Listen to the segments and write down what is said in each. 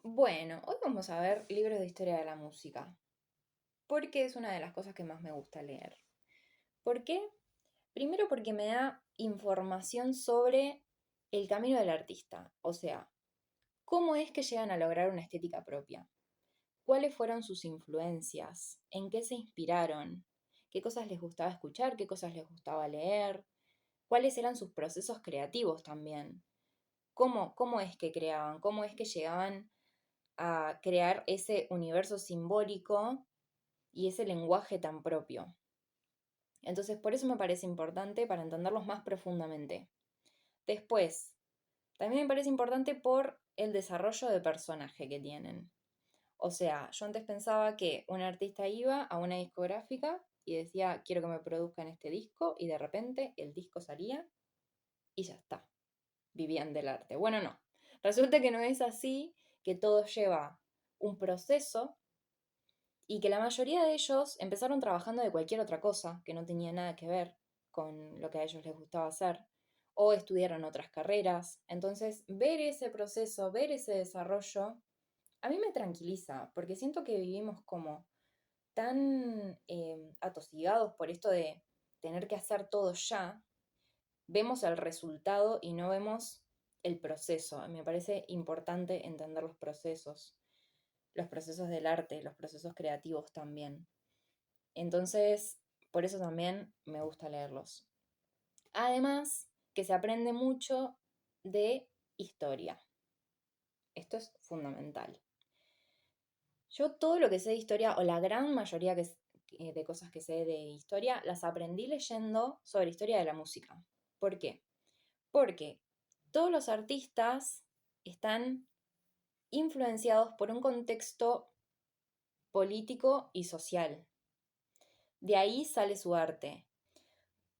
Bueno, hoy vamos a ver libros de historia de la música, porque es una de las cosas que más me gusta leer. ¿Por qué? Primero porque me da información sobre el camino del artista, o sea, cómo es que llegan a lograr una estética propia, cuáles fueron sus influencias, en qué se inspiraron, qué cosas les gustaba escuchar, qué cosas les gustaba leer, cuáles eran sus procesos creativos también, cómo es que creaban, cómo es que llegaban a crear ese universo simbólico y ese lenguaje tan propio. Entonces, por eso me parece importante para entenderlos más profundamente. Después, también me parece importante por el desarrollo de personaje que tienen. O sea, yo antes pensaba que un artista iba a una discográfica y decía, quiero que me produzcan este disco, y de repente el disco salía y ya está, vivían del arte. Bueno, no. Resulta que no es así, que todo lleva un proceso y que la mayoría de ellos empezaron trabajando de cualquier otra cosa que no tenía nada que ver con lo que a ellos les gustaba hacer, o estudiaron otras carreras. Entonces, ver ese proceso, ver ese desarrollo, a mí me tranquiliza, porque siento que vivimos como tan atosigados por esto de tener que hacer todo ya, vemos el resultado y no vemos el proceso. Me parece importante entender los procesos del arte, los procesos creativos también. Entonces, por eso también me gusta leerlos. Además, que se aprende mucho de historia. Esto es fundamental. Yo todo lo que sé de historia, o la gran mayoría de cosas que sé de historia, las aprendí leyendo sobre historia de la música. ¿Por qué? Porque todos los artistas están influenciados por un contexto político y social. De ahí sale su arte.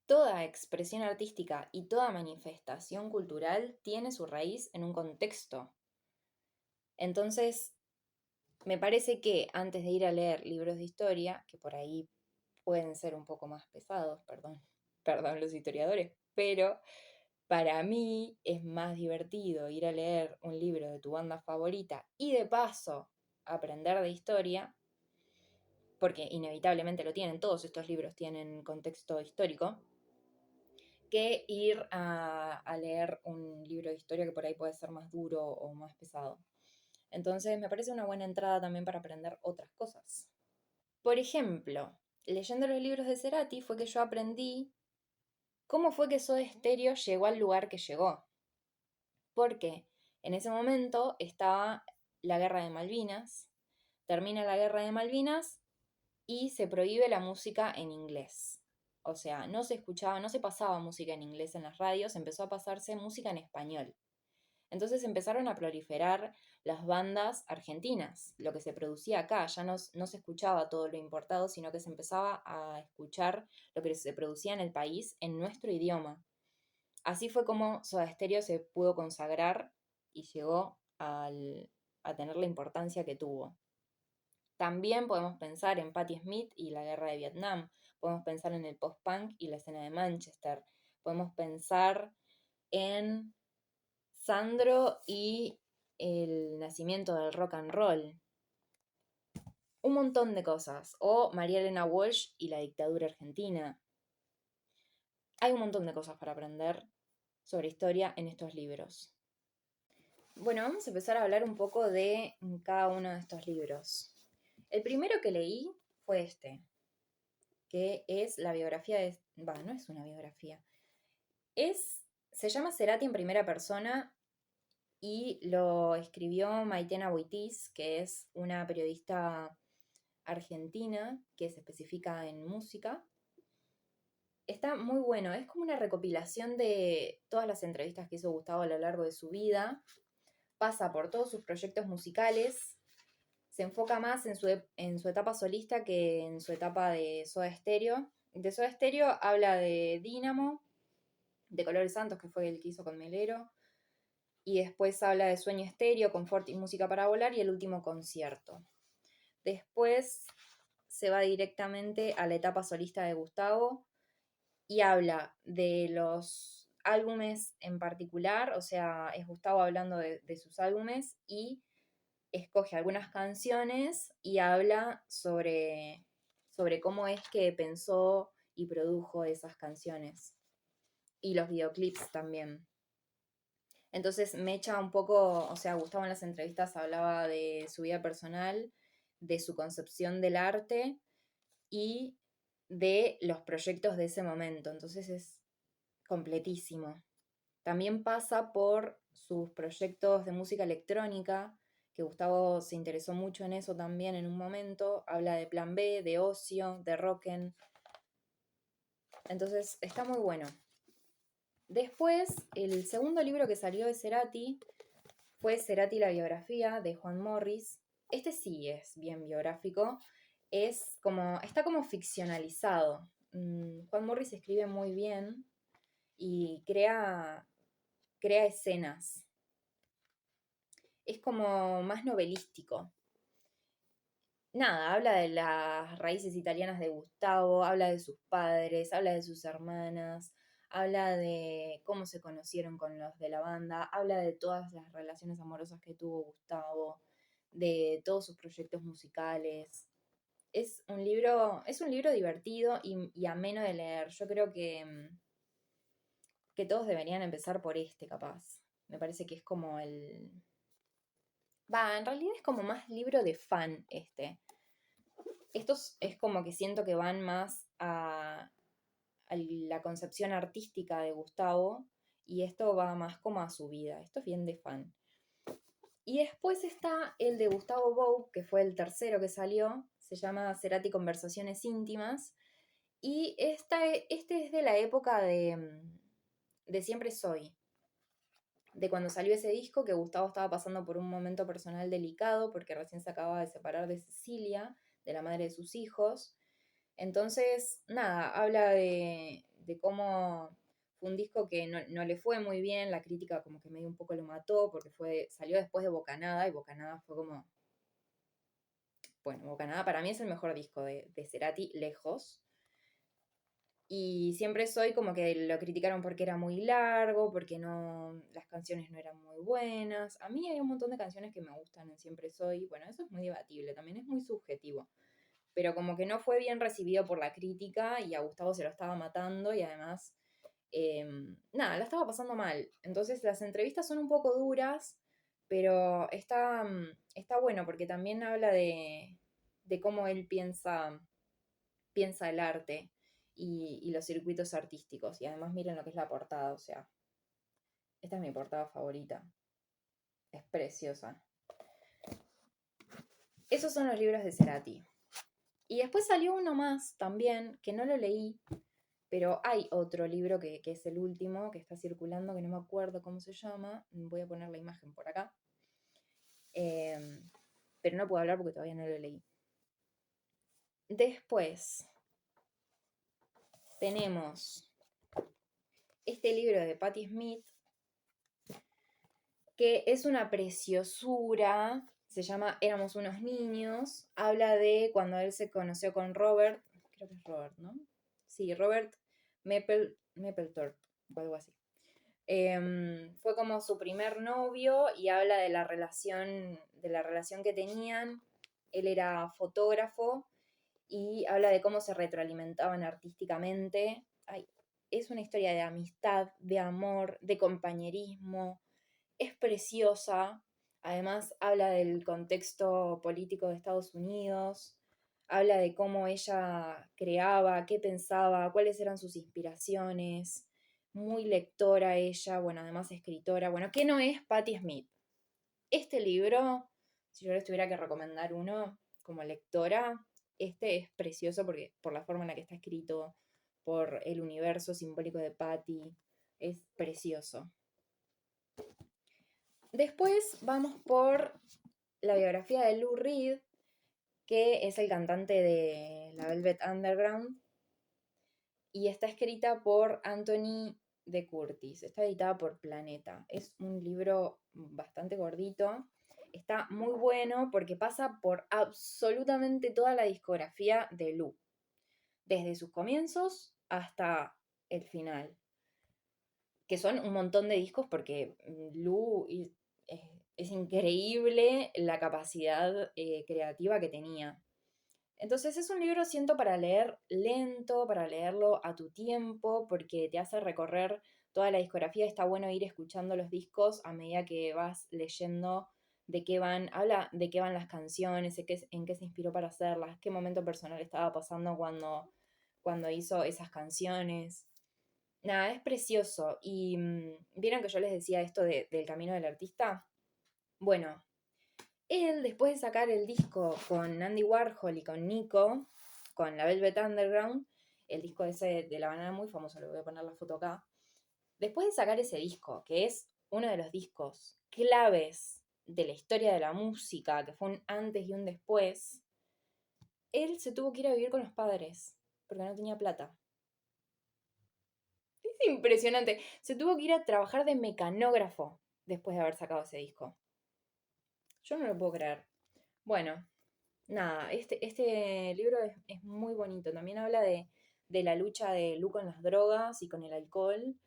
Toda expresión artística y toda manifestación cultural tiene su raíz en un contexto. Entonces, me parece que antes de ir a leer libros de historia, que por ahí pueden ser un poco más pesados, perdón, perdón los historiadores, pero para mí es más divertido ir a leer un libro de tu banda favorita y de paso aprender de historia, porque inevitablemente lo tienen, todos estos libros tienen contexto histórico, que ir a leer un libro de historia que por ahí puede ser más duro o más pesado. Entonces me parece una buena entrada también para aprender otras cosas. Por ejemplo, leyendo los libros de Cerati fue que yo aprendí cómo fue que Soda Stereo llegó al lugar que llegó. Porque en ese momento estaba la guerra de Malvinas, termina la guerra de Malvinas y se prohíbe la música en inglés. O sea, no se escuchaba, no se pasaba música en inglés en las radios, empezó a pasarse música en español. Entonces empezaron a proliferar las bandas argentinas, lo que se producía acá, ya no se escuchaba todo lo importado, sino que se empezaba a escuchar lo que se producía en el país en nuestro idioma. Así fue como Soda Stereo se pudo consagrar y llegó a tener la importancia que tuvo. También podemos pensar en Patti Smith y la guerra de Vietnam, podemos pensar en el post-punk y la escena de Manchester, podemos pensar en Sandro y el nacimiento del rock and roll, un montón de cosas, o María Elena Walsh y la dictadura argentina. Hay un montón de cosas para aprender sobre historia en estos libros. Bueno, vamos a empezar a hablar un poco de cada uno de estos libros. El primero que leí fue este, que es la biografía de... no es una biografía. Se llama Cerati en primera persona y lo escribió Maitena Buitiz, que es una periodista argentina que se especifica en música. Está muy bueno, es como una recopilación de todas las entrevistas que hizo Gustavo a lo largo de su vida, pasa por todos sus proyectos musicales, se enfoca más en su etapa solista que en su etapa de Soda Stereo. De Soda Stereo habla de Dínamo, de Colores Santos, que fue el que hizo con Melero, y después habla de Sueño Estéreo, Confort y Música para Volar, y el último concierto. Después se va directamente a la etapa solista de Gustavo y habla de los álbumes en particular, o sea, es Gustavo hablando de sus álbumes y escoge algunas canciones y habla sobre cómo es que pensó y produjo esas canciones. Y los videoclips también. Entonces me echa un poco, o sea, Gustavo en las entrevistas hablaba de su vida personal, de su concepción del arte y de los proyectos de ese momento. Entonces es completísimo. También pasa por sus proyectos de música electrónica, que Gustavo se interesó mucho en eso también en un momento. Habla de Plan B, de Ocio, de Rocken. Entonces está muy bueno. Después, el segundo libro que salió de Cerati fue Cerati la biografía de Juan Morris. Este sí es bien biográfico. Está como ficcionalizado. Juan Morris escribe muy bien y crea escenas. Es como más novelístico. Nada, habla de las raíces italianas de Gustavo, habla de sus padres, habla de sus hermanas, habla de cómo se conocieron con los de la banda, habla de todas las relaciones amorosas que tuvo Gustavo, de todos sus proyectos musicales. Es un libro divertido y ameno de leer. Yo creo que todos deberían empezar por este, capaz. Me parece que es como el... Va, en realidad es como más libro de fan este. Estos es como que siento que van más a la concepción artística de Gustavo y esto va más como a su vida. Esto es bien de fan. Y después está el de Gustavo Bou, que fue el tercero que salió. Se llama Cerati Conversaciones Íntimas. Y este es de la época de Siempre Soy. De cuando salió ese disco, que Gustavo estaba pasando por un momento personal delicado, porque recién se acababa de separar de Cecilia, de la madre de sus hijos. Entonces, nada, habla de cómo fue un disco que no le fue muy bien, la crítica como que medio un poco lo mató, porque salió después de Bocanada, y Bocanada fue como... Bueno, Bocanada para mí es el mejor disco de Cerati, lejos. Y Siempre Soy como que lo criticaron porque era muy largo, porque no, las canciones no eran muy buenas. A mí hay un montón de canciones que me gustan en Siempre Soy. Bueno, eso es muy debatible, también es muy subjetivo. Pero como que no fue bien recibido por la crítica y a Gustavo se lo estaba matando y además, nada, la estaba pasando mal. Entonces las entrevistas son un poco duras, pero está bueno porque también habla de cómo él piensa el arte y los circuitos artísticos. Y además miren lo que es la portada, o sea, esta es mi portada favorita. Es preciosa. Esos son los libros de Cerati. Y después salió uno más también, que no lo leí, pero hay otro libro que es el último, que está circulando, que no me acuerdo cómo se llama. Voy a poner la imagen por acá. Pero no puedo hablar porque todavía no lo leí. Después tenemos este libro de Patti Smith, que es una preciosura, se llama Éramos unos niños, habla de cuando él se conoció con Robert, creo que es Robert, ¿no? Sí, Robert Mapplethorpe, o algo así. Fue como su primer novio y habla de la relación que tenían. Él era fotógrafo y habla de cómo se retroalimentaban artísticamente. Ay, es una historia de amistad, de amor, de compañerismo, es preciosa, además habla del contexto político de Estados Unidos, habla de cómo ella creaba, qué pensaba, cuáles eran sus inspiraciones, muy lectora ella, bueno, además escritora, bueno, ¿qué no es Patti Smith? Este libro, si yo les tuviera que recomendar uno como lectora, este es precioso porque por la forma en la que está escrito, por el universo simbólico de Patti, es precioso. Después vamos por la biografía de Lou Reed, que es el cantante de la Velvet Underground, y está escrita por Anthony de Curtis. Está editada por Planeta. Es un libro bastante gordito. Está muy bueno porque pasa por absolutamente toda la discografía de Lou, desde sus comienzos hasta el final, que son un montón de discos porque Lou es increíble la capacidad creativa que tenía. Entonces es un libro, siento, para leer lento, para leerlo a tu tiempo, porque te hace recorrer toda la discografía. Está bueno ir escuchando los discos a medida que vas leyendo de qué van, habla de qué van las canciones, en qué se inspiró para hacerlas, qué momento personal estaba pasando cuando hizo esas canciones. Nada, es precioso. Y vieron que yo les decía esto del camino del artista. Bueno, él, después de sacar el disco con Andy Warhol y con Nico, con la Velvet Underground, el disco ese de La Banana muy famoso, le voy a poner la foto acá. Después de sacar ese disco, que es uno de los discos claves de la historia de la música, que fue un antes y un después, él se tuvo que ir a vivir con los padres, porque no tenía plata. Es impresionante. Se tuvo que ir a trabajar de mecanógrafo después de haber sacado ese disco. Yo no lo puedo creer. Bueno, nada, este libro es muy bonito. También habla de la lucha de Lu con las drogas y con el alcohol,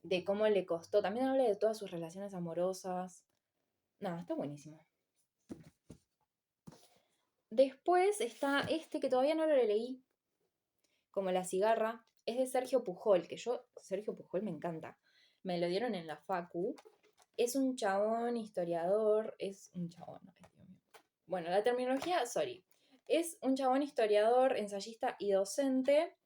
de cómo le costó. También habla de todas sus relaciones amorosas. Nada, está buenísimo. Después está este que todavía no lo leí, como La cigarra. Es de Sergio Pujol, que Sergio Pujol me encanta. Me lo dieron en la Facu. Es un chabón historiador, es un chabón, no, Dios mío. Bueno, la terminología, sorry. Es un chabón historiador, ensayista y docente.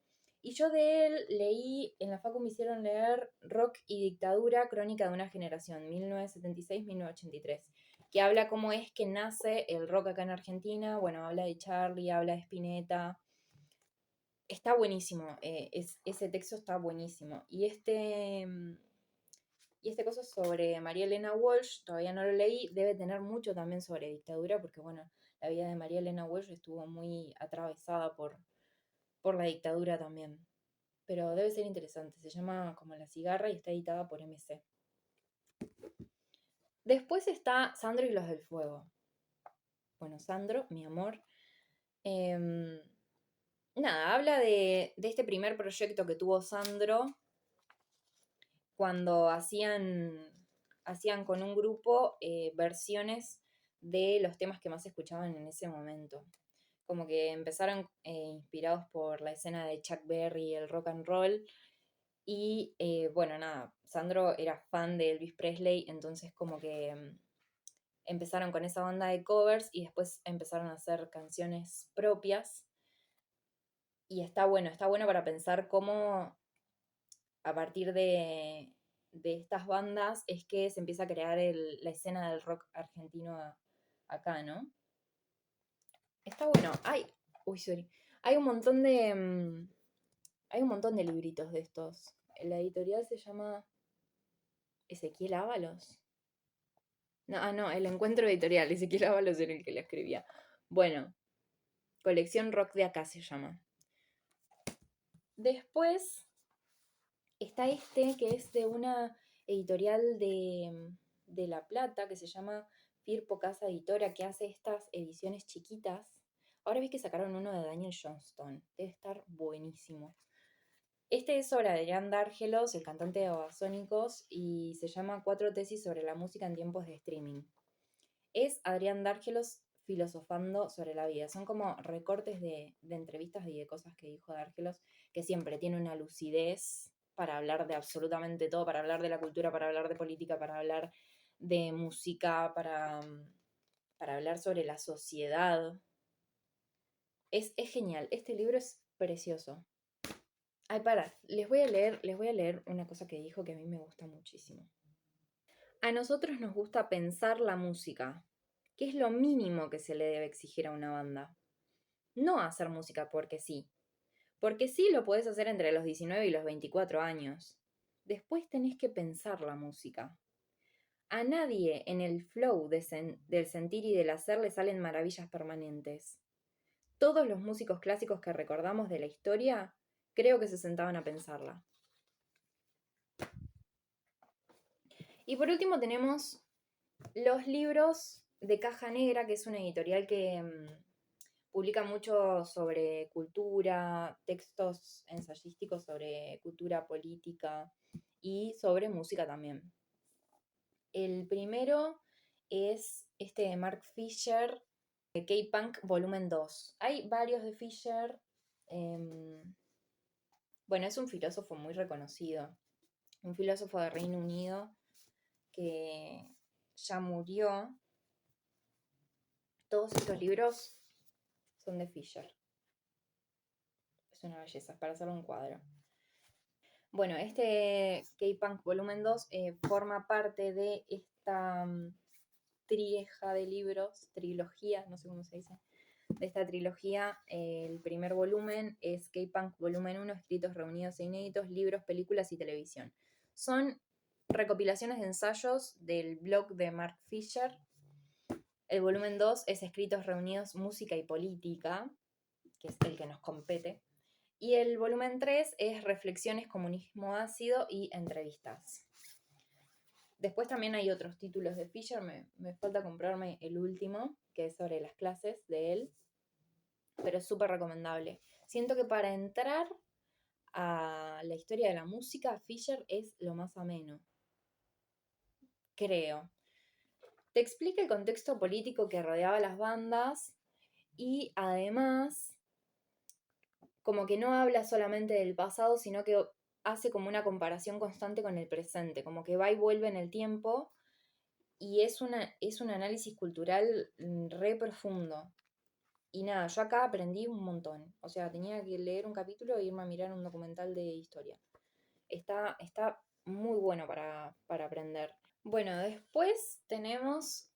Y yo de él leí, en la facu me hicieron leer Rock y dictadura, crónica de una generación, 1976-1983, que habla cómo es que nace el rock acá en Argentina. Bueno, habla de Charlie, habla de Spinetta. Está buenísimo, ese texto está buenísimo. Y este coso sobre María Elena Walsh, todavía no lo leí, debe tener mucho también sobre dictadura, porque bueno, la vida de María Elena Walsh estuvo muy atravesada por la dictadura también. Pero debe ser interesante, se llama como La cigarra y está editada por MC. Después está Sandro y los del fuego. Bueno, Sandro, mi amor. Nada, habla de este primer proyecto que tuvo Sandro cuando hacían con un grupo versiones de los temas que más se escuchaban en ese momento. Como que empezaron inspirados por la escena de Chuck Berry y el rock and roll. Y bueno, nada, Sandro era fan de Elvis Presley, entonces como que empezaron con esa banda de covers y después empezaron a hacer canciones propias. Y está bueno para pensar cómo a partir de estas bandas es que se empieza a crear la escena del rock argentino acá, ¿no? Está bueno. Uy, sorry. Hay un montón de. Hay un montón de libritos de estos. La editorial se llama Ezequiel Ábalos. No, no, el encuentro editorial. Ezequiel Ábalos era el que la escribía. Bueno, colección rock de acá se llama. Después está este que es de una editorial de La Plata que se llama Firpo Casa Editora, que hace estas ediciones chiquitas. Ahora vi que sacaron uno de Daniel Johnston. Debe estar buenísimo. Este es sobre Adrián Dárgelos, el cantante de Babasónicos, y se llama Cuatro tesis sobre la música en tiempos de streaming. Es Adrián Dárgelos filosofando sobre la vida. Son como recortes de entrevistas y de cosas que dijo Dárgelos, que siempre tiene una lucidez para hablar de absolutamente todo, para hablar de la cultura, para hablar de política, para hablar de música, para hablar sobre la sociedad. Es genial, este libro es precioso. Ay, para, les voy a leer una cosa que dijo que a mí me gusta muchísimo. A nosotros nos gusta pensar la música, que es lo mínimo que se le debe exigir a una banda. No hacer música porque sí. Porque sí lo podés hacer entre los 19 y los 24 años. Después tenés que pensar la música. A nadie en el flow del sentir y del hacer le salen maravillas permanentes. Todos los músicos clásicos que recordamos de la historia creo que se sentaban a pensarla. Y por último tenemos los libros de Caja Negra, que es una editorial que publica mucho sobre cultura, textos ensayísticos sobre cultura política y sobre música también. El primero es este de Mark Fisher, de K-Punk Volumen 2. Hay varios de Fisher. Bueno, es un filósofo muy reconocido, un filósofo de Reino Unido que ya murió. Todos estos libros son de Fisher. Es una belleza, para hacer un cuadro. Bueno, este K-Punk Volumen 2 forma parte de esta trieja de libros, trilogía, no sé cómo se dice, de esta trilogía. El primer volumen es K-Punk Volumen 1, escritos reunidos e inéditos, libros, películas y televisión. Son recopilaciones de ensayos del blog de Mark Fisher. El volumen 2 es escritos reunidos, música y política, que es el que nos compete. Y el volumen 3 es reflexiones, comunismo ácido y entrevistas. Después también hay otros títulos de Fisher, me falta comprarme el último, que es sobre las clases de él, pero es súper recomendable. Siento que para entrar a la historia de la música, Fisher es lo más ameno, creo. Te explica el contexto político que rodeaba las bandas y además como que no habla solamente del pasado, sino que hace como una comparación constante con el presente, como que va y vuelve en el tiempo y es un análisis cultural re profundo. Y nada, yo acá aprendí un montón. O sea, tenía que leer un capítulo e irme a mirar un documental de historia. Está muy bueno para aprender. Bueno, después tenemos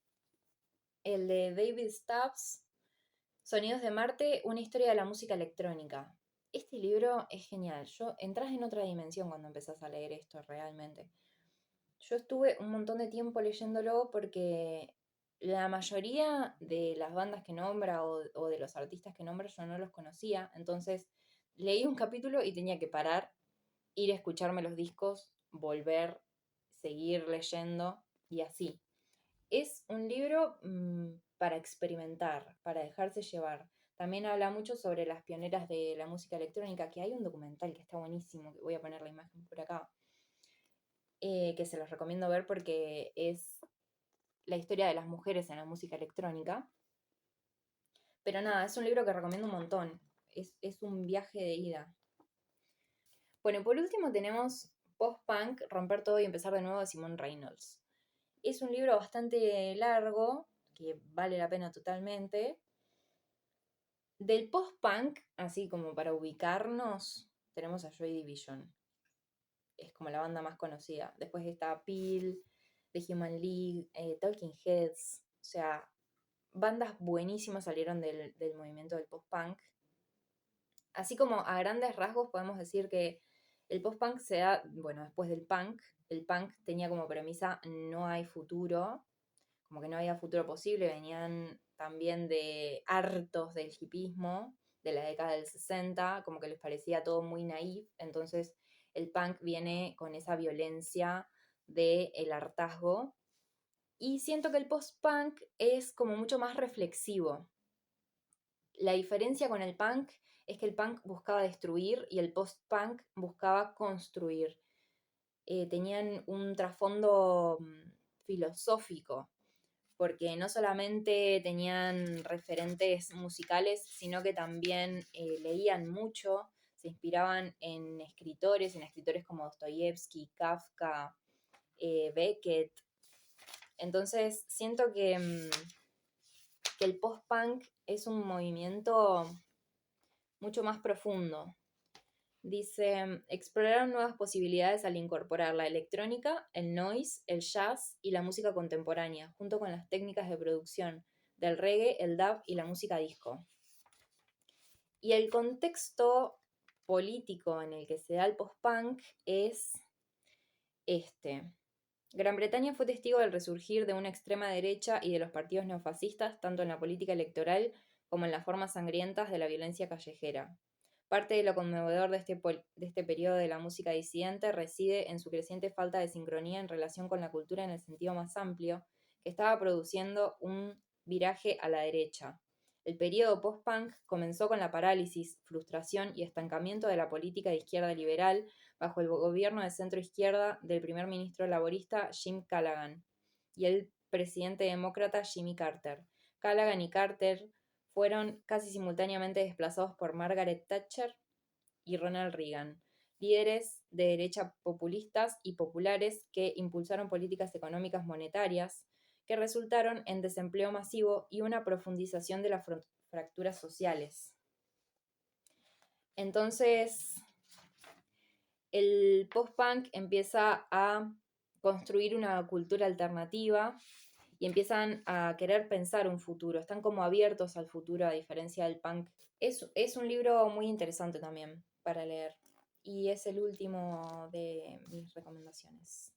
el de David Stubbs, Sonidos de Marte, una historia de la música electrónica. Este libro es genial. Entras en otra dimensión cuando empezás a leer esto realmente. Yo estuve un montón de tiempo leyéndolo porque la mayoría de las bandas que nombra o de los artistas que nombra yo no los conocía. Entonces leí un capítulo y tenía que parar, ir a escucharme los discos, volver, seguir leyendo y así. Es un libro para experimentar, para dejarse llevar. También habla mucho sobre las pioneras de la música electrónica, que hay un documental que está buenísimo, que voy a poner la imagen por acá, que se los recomiendo ver porque es la historia de las mujeres en la música electrónica. Pero nada, es un libro que recomiendo un montón. Es un viaje de ida. Bueno, por último tenemos Post-Punk, Romper Todo y Empezar de Nuevo de Simone Reynolds. Es un libro bastante largo, que vale la pena totalmente. Del post-punk, así como para ubicarnos, tenemos a Joy Division. Es como la banda más conocida. Después está Peel, The Human League, Talking Heads. O sea, bandas buenísimas salieron del movimiento del post-punk. Así como a grandes rasgos podemos decir que el post-punk se da, bueno, después del punk. El punk tenía como premisa no hay futuro, como que no había futuro posible, venían también de hartos del hipismo de la década del 60, como que les parecía todo muy naif, entonces el punk viene con esa violencia del hartazgo. Y siento que el post-punk es como mucho más reflexivo. La diferencia con el punk es que el punk buscaba destruir y el post-punk buscaba construir. Tenían un trasfondo filosófico, porque no solamente tenían referentes musicales, sino que también leían mucho, se inspiraban en escritores como Dostoyevsky, Kafka, Beckett. Entonces siento que el post-punk es un movimiento mucho más profundo. Dice, exploraron nuevas posibilidades al incorporar la electrónica, el noise, el jazz y la música contemporánea, junto con las técnicas de producción del reggae, el dub y la música disco. Y el contexto político en el que se da el post-punk es este. Gran Bretaña fue testigo del resurgir de una extrema derecha y de los partidos neofascistas, tanto en la política electoral como en las formas sangrientas de la violencia callejera. Parte de lo conmovedor de este periodo de la música disidente reside en su creciente falta de sincronía en relación con la cultura en el sentido más amplio, que estaba produciendo un viraje a la derecha. El periodo post-punk comenzó con la parálisis, frustración y estancamiento de la política de izquierda liberal bajo el gobierno de centro-izquierda del primer ministro laborista Jim Callaghan, y el presidente demócrata Jimmy Carter. Callaghan y Carter fueron casi simultáneamente desplazados por Margaret Thatcher y Ronald Reagan, líderes de derecha populistas y populares que impulsaron políticas económicas monetarias que resultaron en desempleo masivo y una profundización de las fracturas sociales. Entonces, el post-punk empieza a construir una cultura alternativa y empiezan a querer pensar un futuro, están como abiertos al futuro a diferencia del punk. Es un libro muy interesante también para leer y es el último de mis recomendaciones.